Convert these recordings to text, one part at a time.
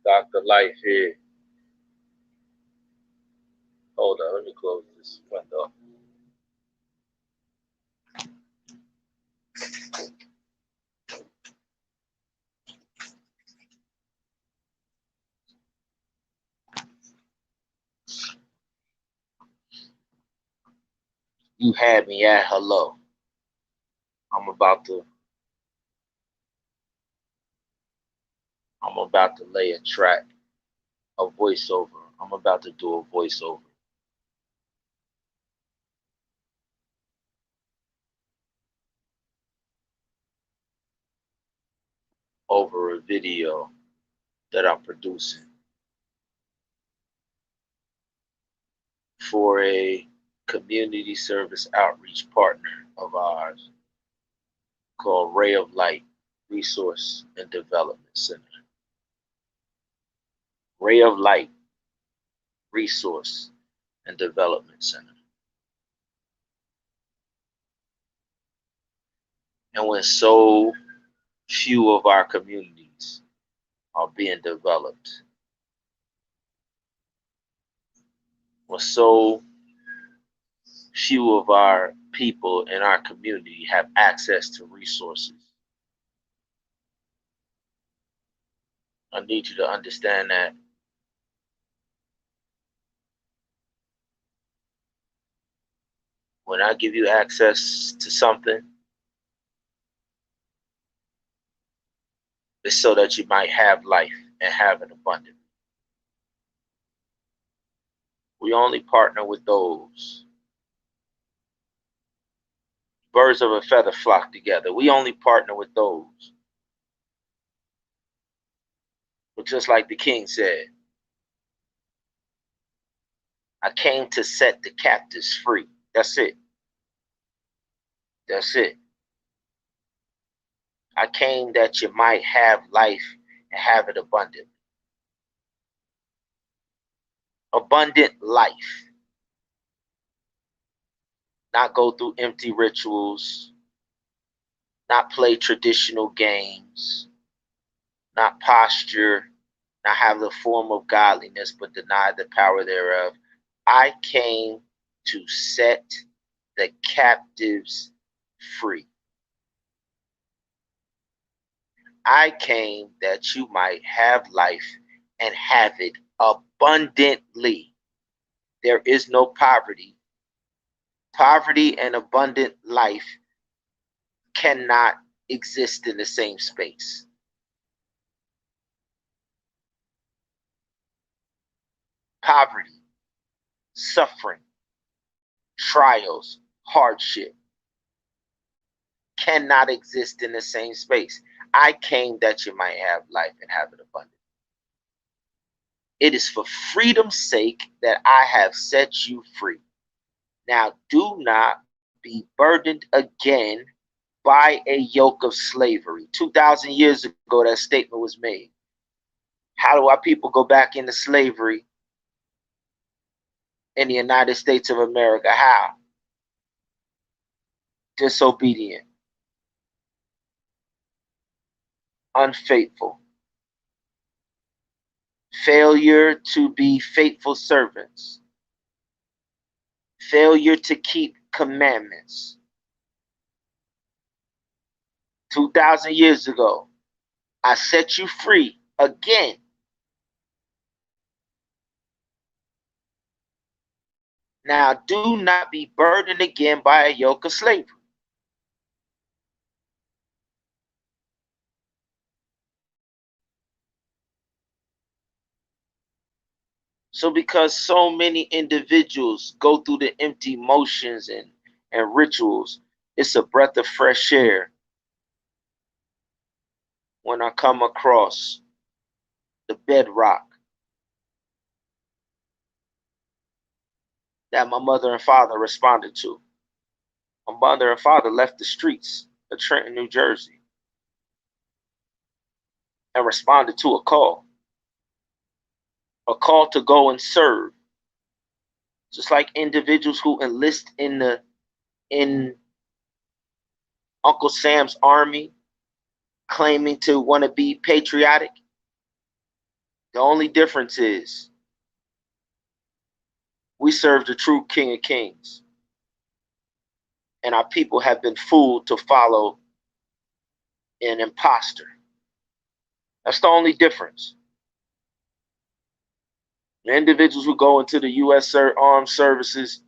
Dr. Life here. Hold on, let me close this window. You had me at hello. I'm about to lay a track, a voiceover. I'm about to do a voiceover. Over a video that I'm producing for a community service outreach partner of ours called Ray of Light Resource and Development Center. Ray of Light Resource and Development Center. And when so few of our communities are being developed, when so few of our people in our community have access to resources, I need you to understand that when I give you access to something, it's so that you might have life and have it abundantly. We only partner with those. Birds of a feather flock together. We only partner with those. But just like the king said, I came to set the captives free. That's it. That's it. I came that you might have life and have it abundant. Abundant life. Not go through empty rituals, not play traditional games, not posture, not have the form of godliness, but deny the power thereof. I came to set the captives free. I came that you might have life and have it abundantly. There is no poverty. Poverty and abundant life cannot exist in the same space. Poverty, suffering, trials, hardship cannot exist in the same space. I came that you might have life and have it abundant. It is for freedom's sake that I have set you free. Now do not be burdened again by a yoke of slavery. 2,000 years ago, that statement was made. How do our people go back into slavery in the United States of America? How? Disobedient, unfaithful, failure to be faithful servants, failure to keep commandments. 2,000 years ago, I set you free again. Now do not be burdened again by a yoke of slavery. So because so many individuals go through the empty motions and rituals, it's a breath of fresh air when I come across the bedrock that my mother and father responded to. My mother and father left the streets of Trenton, New Jersey, and responded to a call to go and serve. Just like individuals who enlist in Uncle Sam's army, claiming to want to be patriotic. The only difference is we serve the true King of Kings, and our people have been fooled to follow an imposter. That's the only difference. The individuals who go into the U.S. armed services,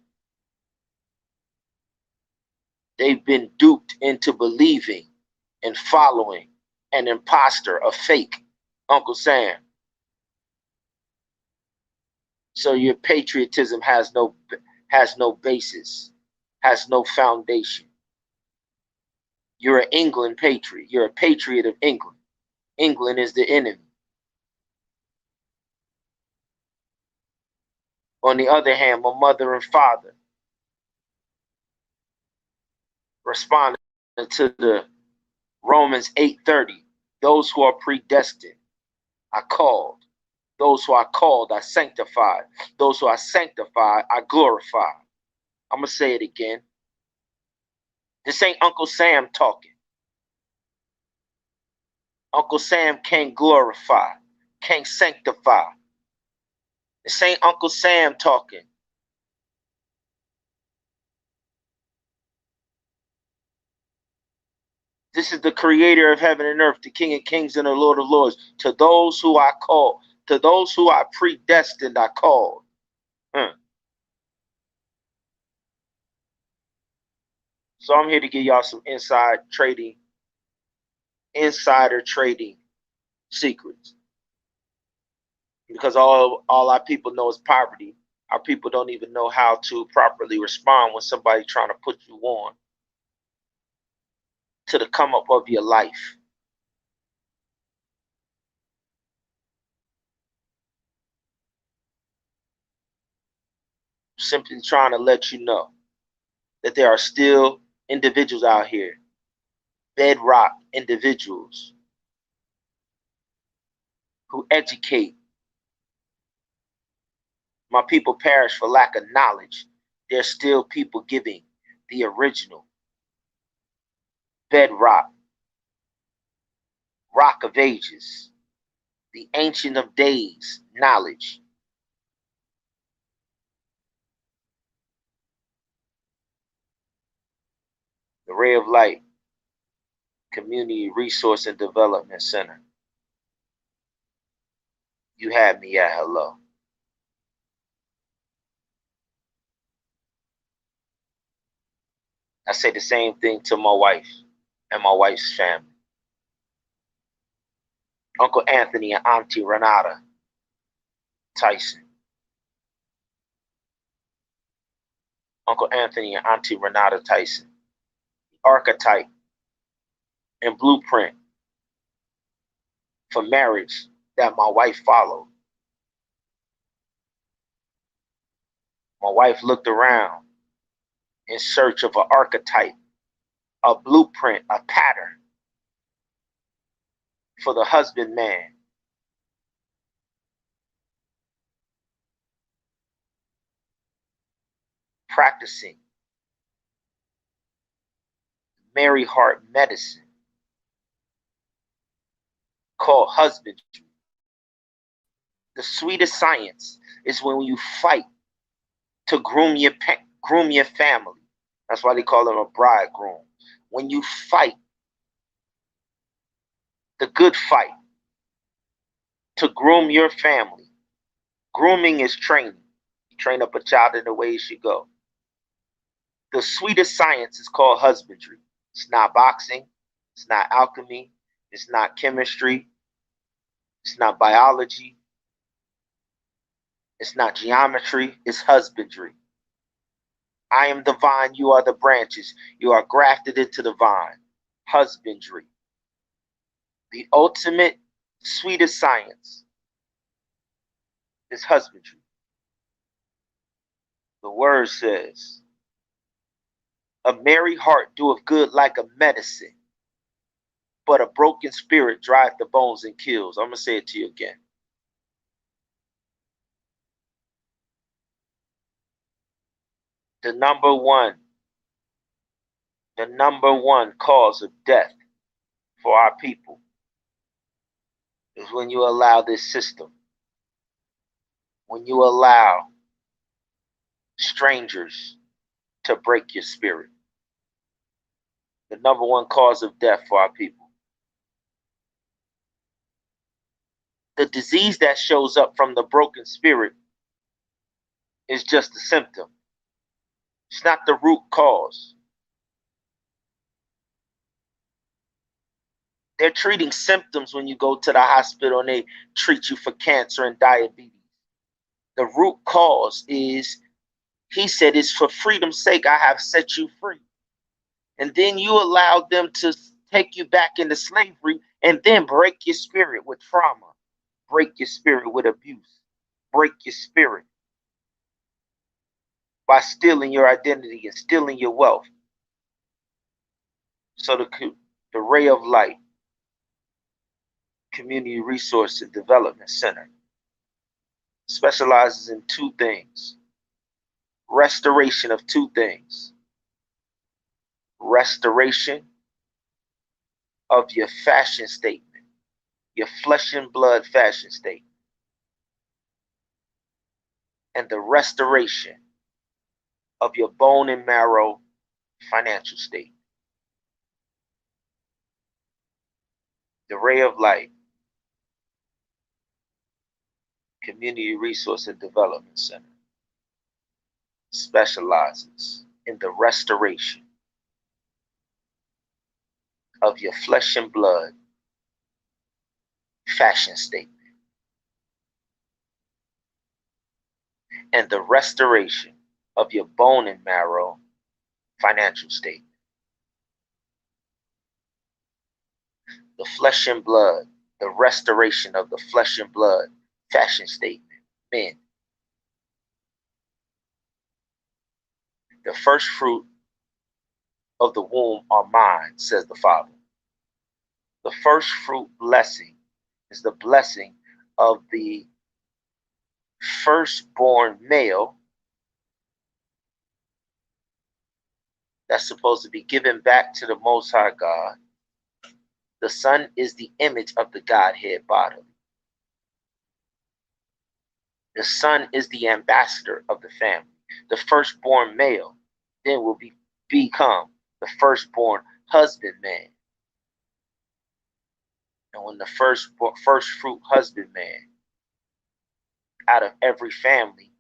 they've been duped into believing and following an imposter, a fake Uncle Sam. So your patriotism has no basis, has no foundation. You're an England patriot. You're a patriot of England. England is the enemy. On the other hand, my mother and father responded to the Romans 8:30. Those who are predestined, I called. Those who are called, I sanctified. Those who are sanctified, I glorified. I'm going to say it again. This ain't Uncle Sam talking. Uncle Sam can't glorify, can't sanctify. This ain't Uncle Sam talking. This is the creator of heaven and earth, the King of kings and the Lord of lords. To those who I call, to those who I predestined, I called. So I'm here to give y'all some insider trading secrets. Because all our people know is poverty. Our people don't even know how to properly respond when somebody's trying to put you on to the come up of your life. Simply trying to let you know that there are still individuals out here, bedrock individuals, who educate. My people perish for lack of knowledge. There's still people giving the original bedrock, rock of ages, the ancient of days knowledge. The Ray of Light Community Resource and Development Center. You had me at hello. I say the same thing to my wife and my wife's family. Uncle Anthony and Auntie Renata Tyson. Uncle Anthony and Auntie Renata Tyson. The archetype and blueprint for marriage that my wife followed. My wife looked around in search of an archetype, a blueprint, a pattern for the husbandman. Practicing Mary Heart medicine called husbandry. The sweetest science is when you fight to groom your family. That's why they call him a bridegroom. When you fight the good fight to groom your family. Grooming is training. You train up a child in the way he should go. The sweetest science is called husbandry. It's not boxing. It's not alchemy. It's not chemistry. It's not biology. It's not geometry. It's husbandry. I am the vine. You are the branches. You are grafted into the vine. Husbandry. The ultimate sweetest science is husbandry. The word says, a merry heart doeth good like a medicine, but a broken spirit drieth the bones and kills. I'm going to say it to you again. The number one cause of death for our people is when you allow this system, when you allow strangers to break your spirit. The number one cause of death for our people. The disease that shows up from the broken spirit is just a symptom. It's not the root cause. They're treating symptoms when you go to the hospital and they treat you for cancer and diabetes. The root cause is, he said, it's for freedom's sake I have set you free. And then you allow them to take you back into slavery and then break your spirit with trauma, break your spirit with abuse, break your spirit by stealing your identity and stealing your wealth. So the Ray of Light Community Resource and Development Center specializes in two things: restoration of two things. Restoration of your fashion statement, your flesh and blood fashion statement, and the restoration of your bone and marrow financial statement. The Ray of Light Community Resource and Development Center specializes in the restoration of your flesh and blood fashion statement and the restoration of your bone and marrow financial statement. The flesh and blood, the restoration of the flesh and blood fashion statement. Men, the first fruit of the womb are mine, says the Father. The first fruit blessing is the blessing of the firstborn male that's supposed to be given back to the Most High God. The son is the image of the Godhead bodily. The son is the ambassador of the family. The firstborn male then will become the firstborn husbandman. And when the first fruit husbandman out of every family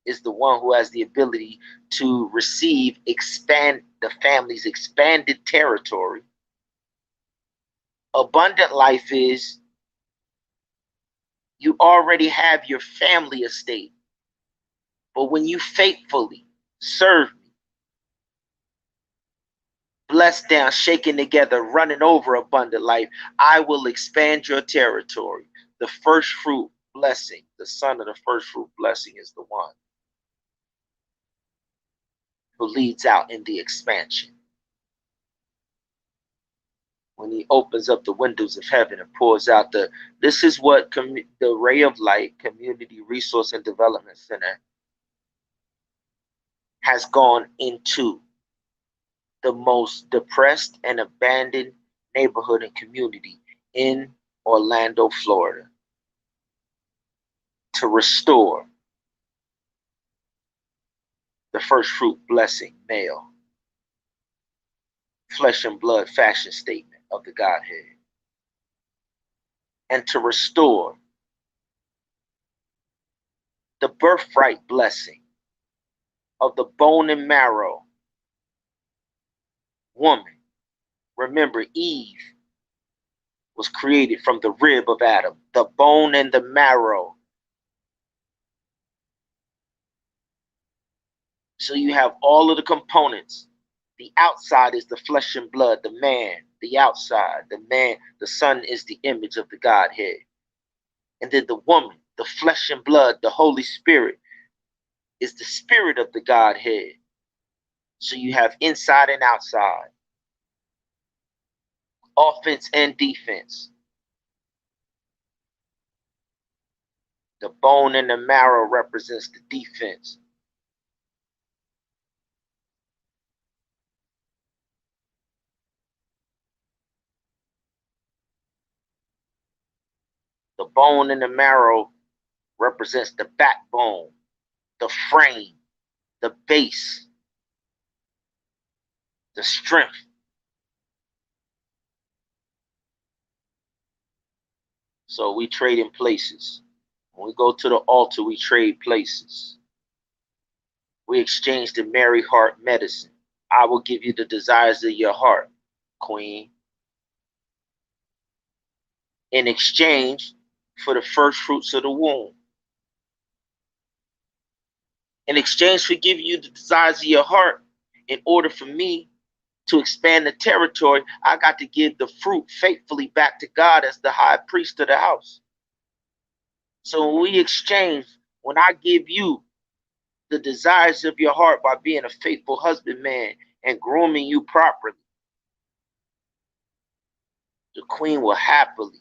is the one who has the ability to receive, expand the family's expanded territory. Abundant life is you already have your family estate, but when you faithfully serve me, blessed down, shaken together, running over abundant life, I will expand your territory. The first fruit blessing, the son of the first fruit blessing is the one who leads out in the expansion. When he opens up the windows of heaven and pours out this is what the Ray of Light Community Resource and Development Center has gone into the most depressed and abandoned neighborhood and community in Orlando, Florida, to restore the first fruit blessing male flesh and blood fashion statement of the Godhead, and to restore the birthright blessing of the bone and marrow woman. Remember, Eve was created from the rib of Adam, the bone and the marrow. So you have all of the components. The outside is the flesh and blood, the man, the outside, the man, the son is the image of the Godhead. And then the woman, the flesh and blood, the Holy Spirit, is the spirit of the Godhead. So you have inside and outside, offense and defense. The bone and the marrow represents the defense. The bone and the marrow represents the backbone, the frame, the base, the strength. So we trade in places. When we go to the altar, we trade places. We exchange the merry heart medicine. I will give you the desires of your heart, Queen, in exchange for the first fruits of the womb. In exchange for giving you the desires of your heart, in order for me to expand the territory, I got to give the fruit faithfully back to God as the high priest of the house. So when we exchange, when I give you the desires of your heart by being a faithful husbandman and grooming you properly, the queen will happily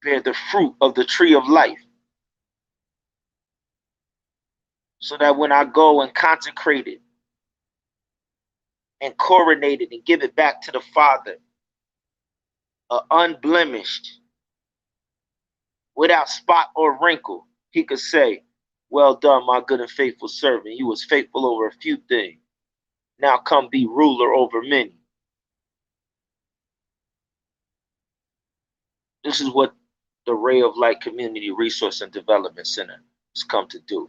bear the fruit of the tree of life. So that when I go and consecrate it and coronate it and give it back to the Father, unblemished, without spot or wrinkle, he could say, well done, my good and faithful servant. You was faithful over a few things. Now come be ruler over many. This is what the Ray of Light Community Resource and Development Center has come to do.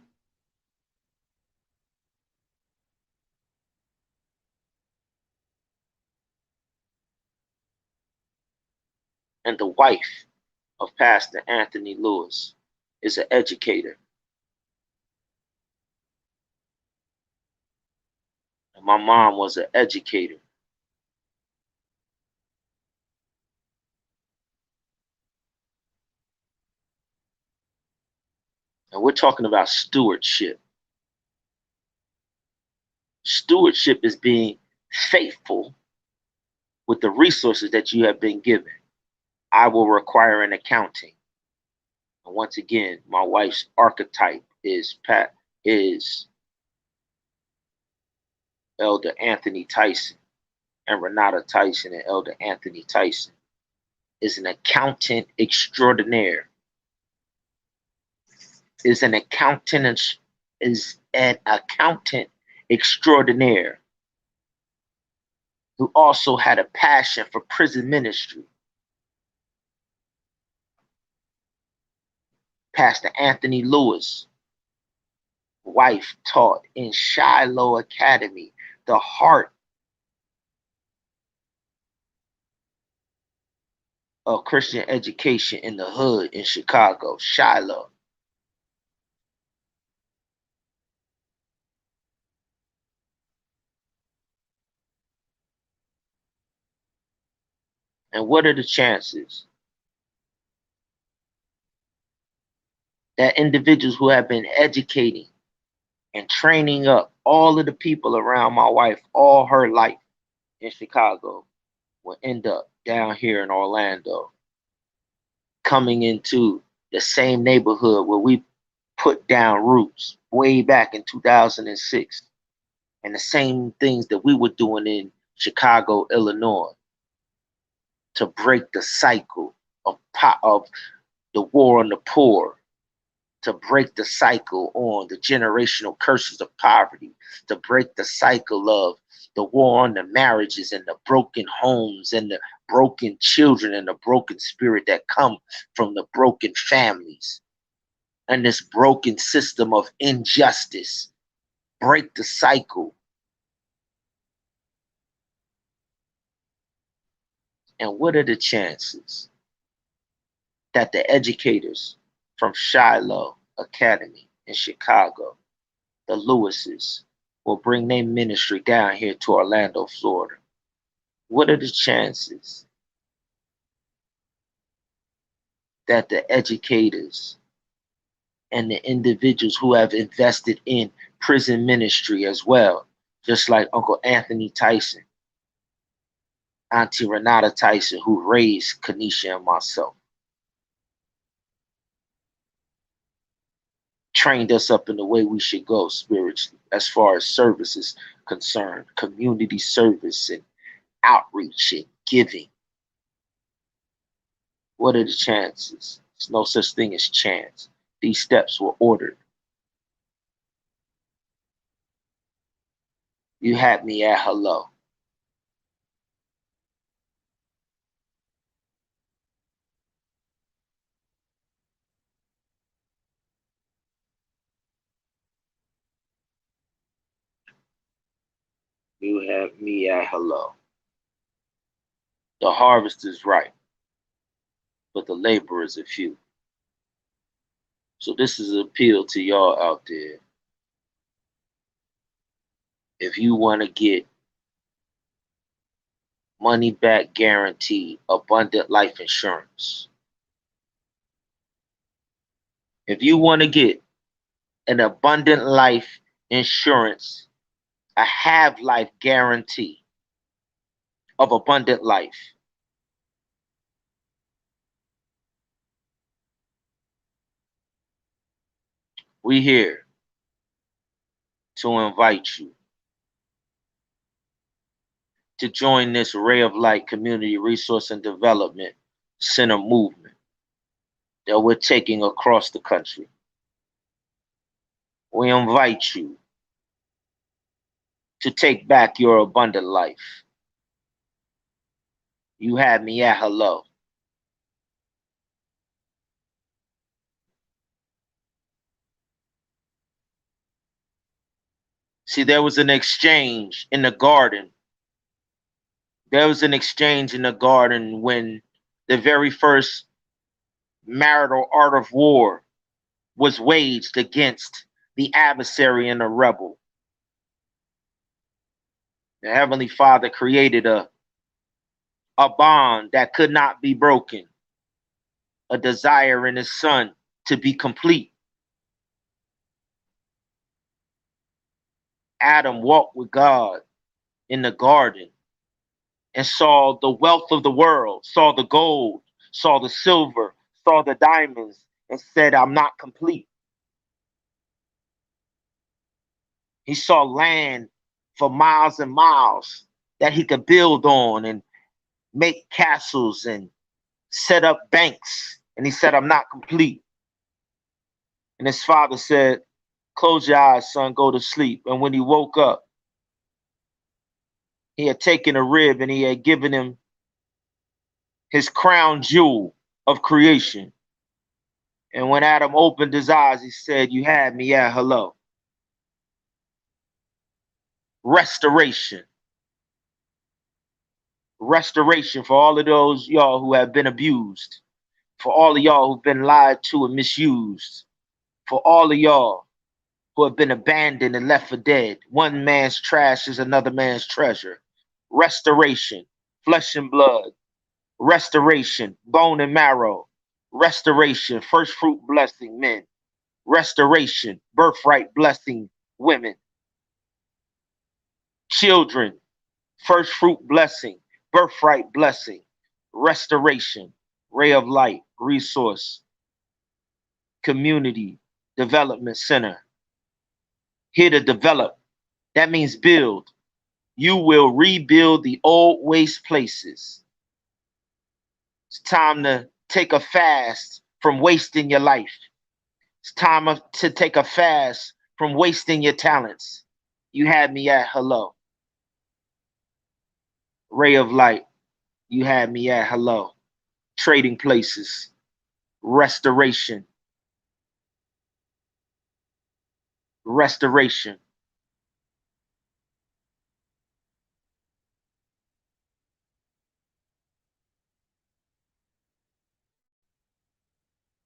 And the wife of Pastor Anthony Lewis is an educator. And my mom was an educator. And we're talking about stewardship. Stewardship is being faithful with the resources that you have been given. I will require an accounting. And once again, my wife's archetype is Elder Anthony Tyson, and Renata Tyson and Elder Anthony Tyson is an accountant extraordinaire. Is an accountant extraordinaire who also had a passion for prison ministry. Pastor Anthony Lewis' wife taught in Shiloh Academy, the heart of Christian education in the hood in Chicago, Shiloh. And what are the chances that individuals who have been educating and training up all of the people around my wife all her life in Chicago will end up down here in Orlando, coming into the same neighborhood where we put down roots way back in 2006, and the same things that we were doing in Chicago, Illinois, to break the cycle of the war on the poor, to break the cycle on the generational curses of poverty, to break the cycle of the war on the marriages and the broken homes and the broken children and the broken spirit that come from the broken families and this broken system of injustice. Break the cycle. And what are the chances that the educators from Shiloh Academy in Chicago, the Lewises, will bring their ministry down here to Orlando, Florida? What are the chances that the educators and the individuals who have invested in prison ministry as well, just like Uncle Anthony Tyson, Auntie Renata Tyson, who raised Kanisha and myself, trained us up in the way we should go spiritually as far as service is concerned, community service and outreach and giving. What are the chances? There's no such thing as chance. These steps were ordered. You had me at hello. You have me at hello. The harvest is ripe, but the laborers are few. So this is an appeal to y'all out there. If you want to get money back guaranteed, abundant life insurance. If you want to get an abundant life insurance, a have-life guarantee of abundant life, we here to invite you to join this Ray of Light Community Resource and Development Center movement that we're taking across the country. We invite you to take back your abundant life. You had me at hello. See, there was an exchange in the garden. There was an exchange in the garden when the very first marital art of war was waged against the adversary and the rebel. The Heavenly Father created a bond that could not be broken, a desire in His Son to be complete. Adam walked with God in the garden and saw the wealth of the world, saw the gold, saw the silver, saw the diamonds, and said, I'm not complete. He saw land for miles and miles that he could build on and make castles and set up banks. And he said, I'm not complete. And his father said, close your eyes, son, go to sleep. And when he woke up, he had taken a rib and he had given him his crown jewel of creation. And when Adam opened his eyes, he said, you had me at hello. Restoration. Restoration for all of those y'all who have been abused, for all of y'all who've been lied to and misused, for all of y'all who have been abandoned and left for dead. One man's trash is another man's treasure. Restoration, flesh and blood. Restoration, bone and marrow. Restoration, first fruit blessing men. Restoration, birthright blessing women. Children, first fruit blessing, birthright blessing. Restoration, ray of light, resource, community development center. Here to develop, that means build. You will rebuild the old waste places. It's time to take a fast from wasting your life. It's time to take a fast from wasting your talents. You had me at hello. Ray of light, you had me at hello. Trading places, restoration. Restoration.